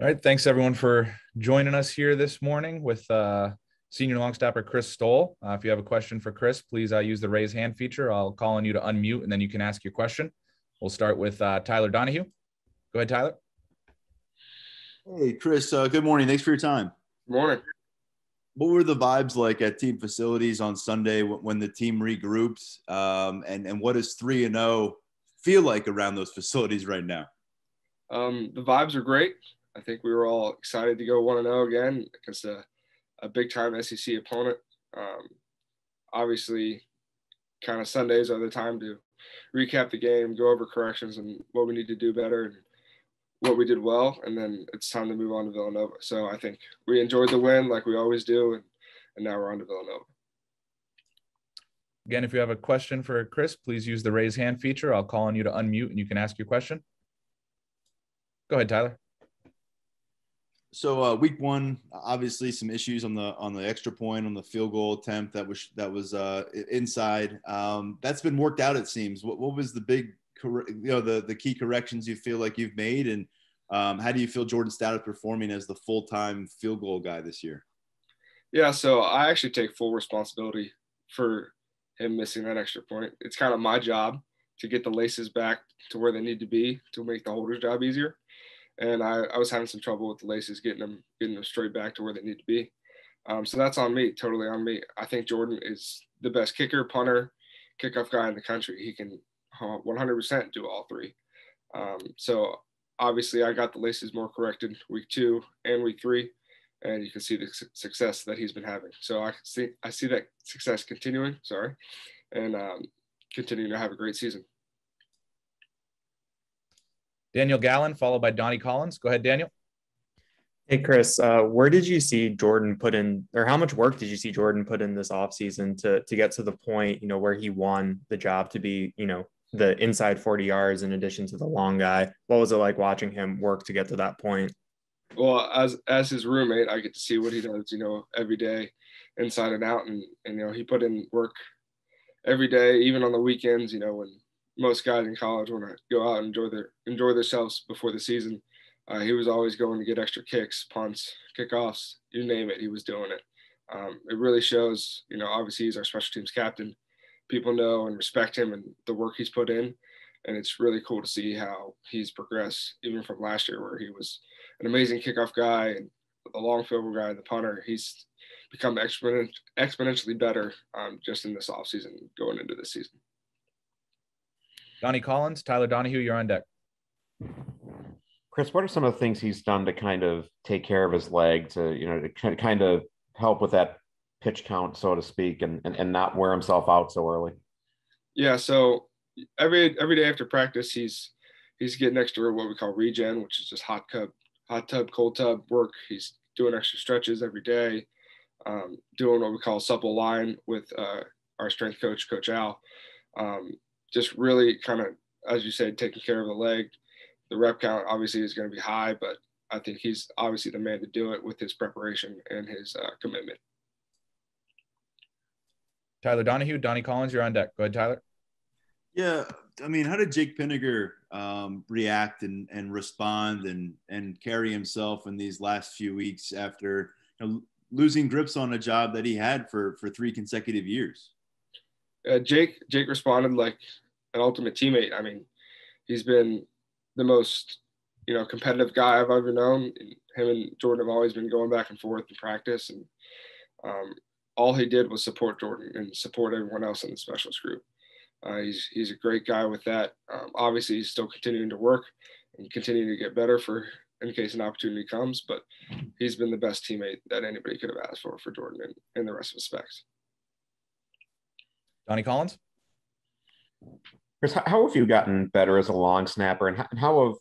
All right. Thanks everyone for joining us here this morning with senior longstopper Chris Stoll. If you have a question for Chris, please use the raise hand feature. I'll call on you to unmute and then you can ask your question. We'll start with Tyler Donahue. Go ahead, Tyler. Hey, Chris. Good morning. Thanks for your time. Good morning. What were the vibes like at team facilities on Sunday when the team regrouped? And what does 3-0 feel like around those facilities right now? The vibes are great. I think we were all excited to go 1-0 again against a big-time SEC opponent. Obviously, kind of Sundays are the time to recap the game, go over corrections and what we need to do better and what we did well, and then it's time to move on to Villanova. So I think we enjoyed the win like we always do, and now we're on to Villanova. Again, if you have a question for Chris, please use the raise hand feature. I'll call on you to unmute and you can ask your question. Go ahead, Tyler. So week one, obviously some issues on the extra point, on the field goal attempt that was inside. That's been worked out, it seems. What was the big, the key corrections you feel like you've made, and how do you feel Jordan Stout is performing as the full-time field goal guy this year? Yeah, so I actually take full responsibility for him missing that extra point. It's kind of my job to get the laces back to where they need to be to make the holder's job easier. And I was having some trouble with the laces, getting them straight back to where they need to be. So that's on me, totally on me. I think Jordan is the best kicker, punter, kickoff guy in the country. He can 100% do all three. So obviously I got the laces more corrected week 2 and week 3, and you can see the success that he's been having. So I see that success continuing, and continuing to have a great season. Daniel Gallen, followed by Donnie Collins. Go ahead, Daniel. Hey, Chris, where did you see Jordan put in, or how much work did you see Jordan put in this offseason to get to the point, where he won the job to be, the inside 40 yards in addition to the long guy? What was it like watching him work to get to that point? Well, as his roommate, I get to see what he does, every day, inside and out. And he put in work every day, even on the weekends, when most guys in college want to go out and enjoy themselves before the season. He was always going to get extra kicks, punts, kickoffs, you name it, he was doing it. It really shows, obviously he's our special teams captain. People know and respect him and the work he's put in. And it's really cool to see how he's progressed, even from last year where he was an amazing kickoff guy and the long field goal guy, the punter. He's become exponentially better just in this offseason going into this season. Donnie Collins, Tyler Donahue, you're on deck. Chris, what are some of the things he's done to kind of take care of his leg, to kind of help with that pitch count, so to speak, and not wear himself out so early? Yeah, so every day after practice, he's getting extra what we call regen, which is just hot tub, cold tub work. He's doing extra stretches every day, doing what we call supple line with our strength coach, Coach Al. Just really kind of, as you said, taking care of the leg. The rep count obviously is going to be high, but I think he's obviously the man to do it with his preparation and his commitment. Tyler Donahue, Donnie Collins, you're on deck. Go ahead, Tyler. Yeah, I mean, how did Jake Pingar react and respond and carry himself in these last few weeks after losing grips on a job that he had for 3 consecutive years? Jake responded like an ultimate teammate. I mean, he's been the most, competitive guy I've ever known. Him and Jordan have always been going back and forth in practice, and all he did was support Jordan and support everyone else in the specials group. He's a great guy with that. Obviously, he's still continuing to work and continuing to get better for in case an opportunity comes, but he's been the best teammate that anybody could have asked for Jordan and the rest of the specs. Donnie Collins. Chris, how have you gotten better as a long snapper, and how have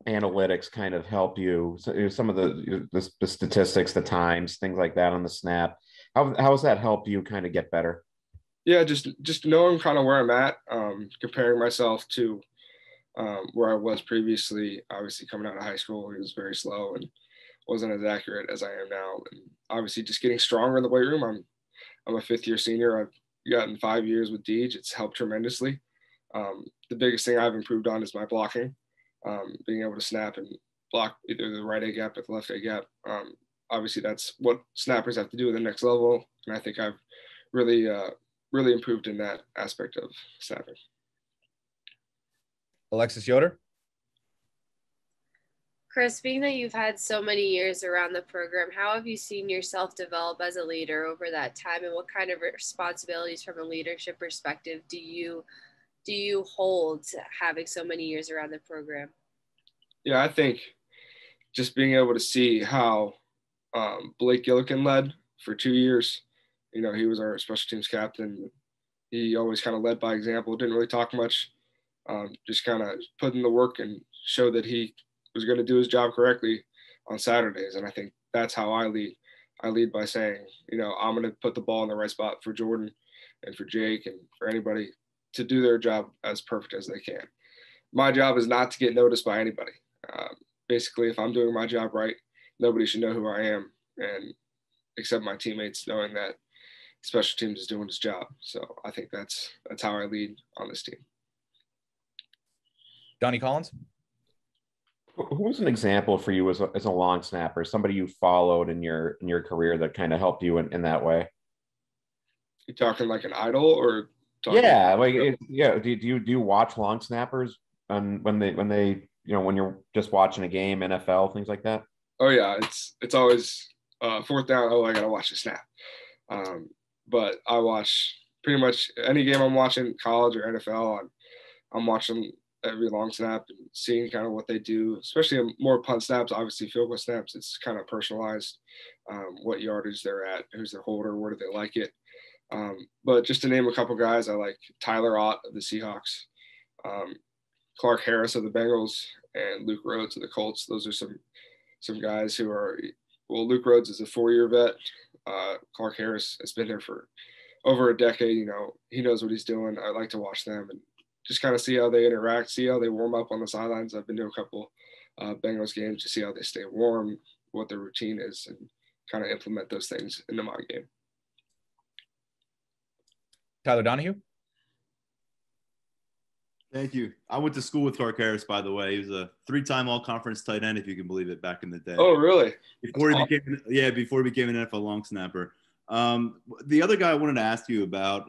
analytics kind of helped you? So, some of the statistics, the times, things like that on the snap. How has that helped you kind of get better? Yeah, just knowing kind of where I'm at, comparing myself to where I was previously. Obviously, coming out of high school, he was very slow and wasn't as accurate as I am now. And obviously, just getting stronger in the weight room. I'm a 5th-year senior. I've gotten 5 years with Deej. It's helped tremendously. The biggest thing I've improved on is my blocking, being able to snap and block either the right A gap or the left A gap. Obviously, that's what snappers have to do at the next level, and I think I've really improved in that aspect of snapping. Alexis Yoder. Chris, being that you've had so many years around the program, how have you seen yourself develop as a leader over that time, and what kind of responsibilities from a leadership perspective do you hold having so many years around the program? Yeah, I think just being able to see how Blake Gillikin led for 2 years. You know, he was our special teams captain. He always kind of led by example, didn't really talk much, just kind of put in the work and showed that he was going to do his job correctly on Saturdays. And I think that's how I lead. I lead by saying, you know, I'm going to put the ball in the right spot for Jordan and for Jake and for anybody to do their job as perfect as they can. My job is not to get noticed by anybody. Basically, if I'm doing my job right, nobody should know who I am, and except my teammates, knowing that special teams is doing its job. So I think that's how I lead on this team. Donnie Collins. Who was an example for you as a long snapper? Somebody you followed in your career that kind of helped you in that way? You talking like an idol or? Yeah, Do you watch long snappers when they when you're just watching a game, NFL, things like that? Oh yeah, it's always fourth down. Oh, I gotta watch the snap. But I watch pretty much any game I'm watching, college or NFL. I'm watching every long snap and seeing kind of what they do, especially more punt snaps. Obviously, field goal snaps, it's kind of personalized, what yardage they're at, who's their holder, where do they like it. But just to name a couple guys, I like Tyler Ott of the Seahawks, Clark Harris of the Bengals, and Luke Rhodes of the Colts. Those are some guys who are, well, Luke Rhodes is a 4-year vet. Clark Harris has been there for over a decade. You know, he knows what he's doing. I like to watch them and just kind of see how they interact, see how they warm up on the sidelines. I've been to a couple Bengals games to see how they stay warm, what their routine is, and kind of implement those things into my game. Tyler Donahue. Thank you. I went to school with Clark Harris, by the way. He was a 3-time all-conference tight end, if you can believe it, back in the day. Oh, really? Before he became an NFL long snapper. The other guy I wanted to ask you about,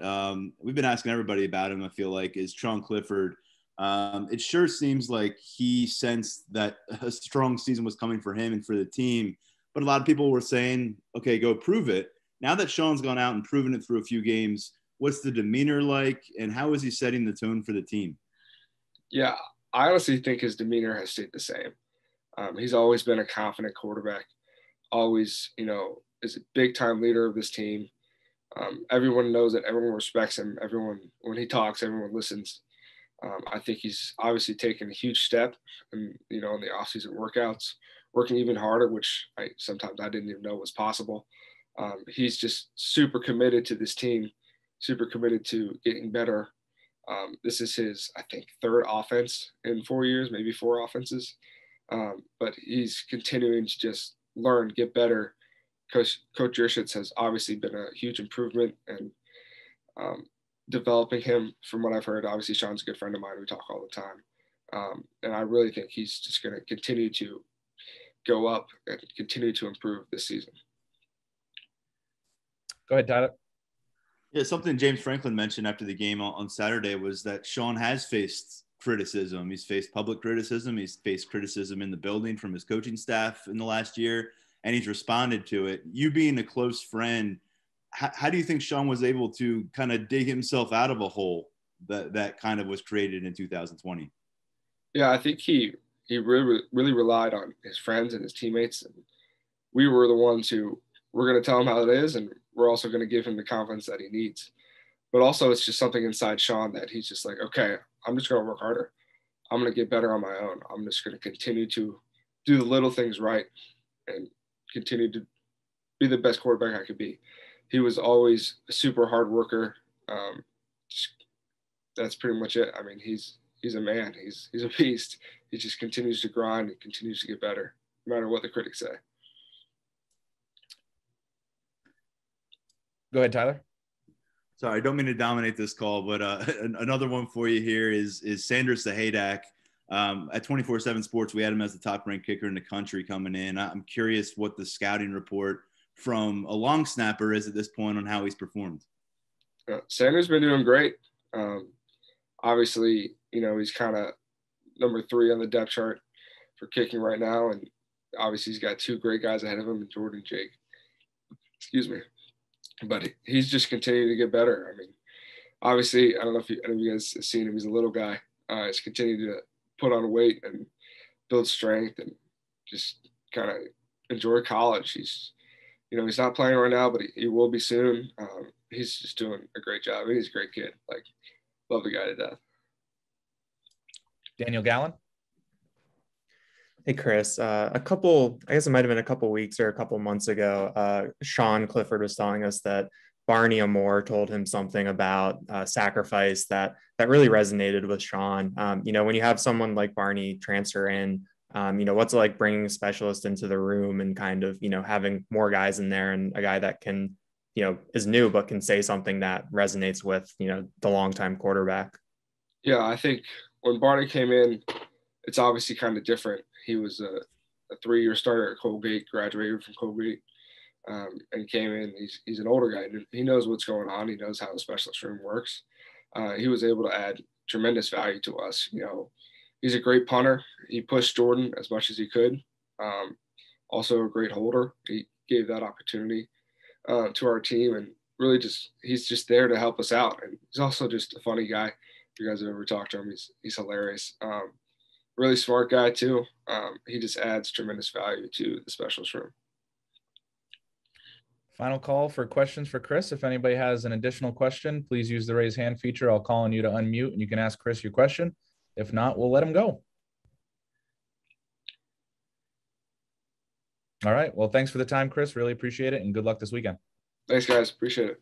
we've been asking everybody about him, I feel like, is Sean Clifford. It sure seems like he sensed that a strong season was coming for him and for the team. But a lot of people were saying, okay, go prove it. Now that Sean's gone out and proven it through a few games, what's the demeanor like, and how is he setting the tone for the team? Yeah, I honestly think his demeanor has stayed the same. He's always been a confident quarterback, always, is a big-time leader of this team. Everyone knows it. Everyone respects him. When he talks, everyone listens. I think he's obviously taken a huge step in the offseason workouts, working even harder, which sometimes I didn't even know was possible. He's just super committed to this team, super committed to getting better. This is his, I think, 3rd offense in 4 years, maybe 4 offenses. But he's continuing to just learn, get better. Coach Jurschitz has obviously been a huge improvement and developing him from what I've heard. Obviously, Sean's a good friend of mine. We talk all the time. And I really think he's just going to continue to go up and continue to improve this season. Go ahead, Tyler. Yeah, something James Franklin mentioned after the game on Saturday was that Sean has faced criticism. He's faced public criticism. He's faced criticism in the building from his coaching staff in the last year, and he's responded to it. You being a close friend, how do you think Sean was able to kind of dig himself out of a hole that kind of was created in 2020? Yeah, I think he really, really relied on his friends and his teammates. And we were the ones who were going to tell him how it is, and we're also going to give him the confidence that he needs. But also, it's just something inside Sean that he's just like, okay, I'm just going to work harder. I'm going to get better on my own. I'm just going to continue to do the little things right and continue to be the best quarterback I could be. He was always a super hard worker. That's pretty much it. I mean, he's a man. He's a beast. He just continues to grind and continues to get better, no matter what the critics say. Go ahead, Tyler. Sorry, I don't mean to dominate this call, but another one for you here is Sanders Sahadak. At 24/7 Sports, we had him as the top-ranked kicker in the country coming in. I'm curious what the scouting report from a long snapper is at this point on how he's performed. Sanders been doing great. Obviously, he's kind of number 3 on the depth chart for kicking right now, and obviously he's got 2 great guys ahead of him, Jordan, Jake. Excuse me. But he's just continuing to get better. I mean, obviously, I don't know if any of you guys have seen him. He's a little guy. He's continuing to put on weight and build strength and just kind of enjoy college. He's not playing right now, but he will be soon. He's just doing a great job. He's a great kid. Like, love the guy to death. Daniel Gallen. Hey, Chris, I guess it might've been a couple weeks or a couple months ago, Sean Clifford was telling us that Barney Amore told him something about sacrifice that really resonated with Sean. When you have someone like Barney transfer in, what's it like bringing a specialist into the room and kind of, having more guys in there and a guy that can, is new, but can say something that resonates with, the longtime quarterback. Yeah, I think when Barney came in, it's obviously kind of different. He was a 3-year starter at Colgate, graduated from Colgate, and came in. He's an older guy. He knows what's going on. He knows how the specialist room works. He was able to add tremendous value to us. He's a great punter. He pushed Jordan as much as he could. Also a great holder. He gave that opportunity to our team, and really he's just there to help us out. And he's also just a funny guy. If you guys have ever talked to him, he's hilarious. Really smart guy too. He just adds tremendous value to the specialist room. Final call for questions for Chris. If anybody has an additional question, please use the raise hand feature. I'll call on you to unmute and you can ask Chris your question. If not, we'll let him go. All right. Well, thanks for the time, Chris. Really appreciate it. And good luck this weekend. Thanks, guys. Appreciate it.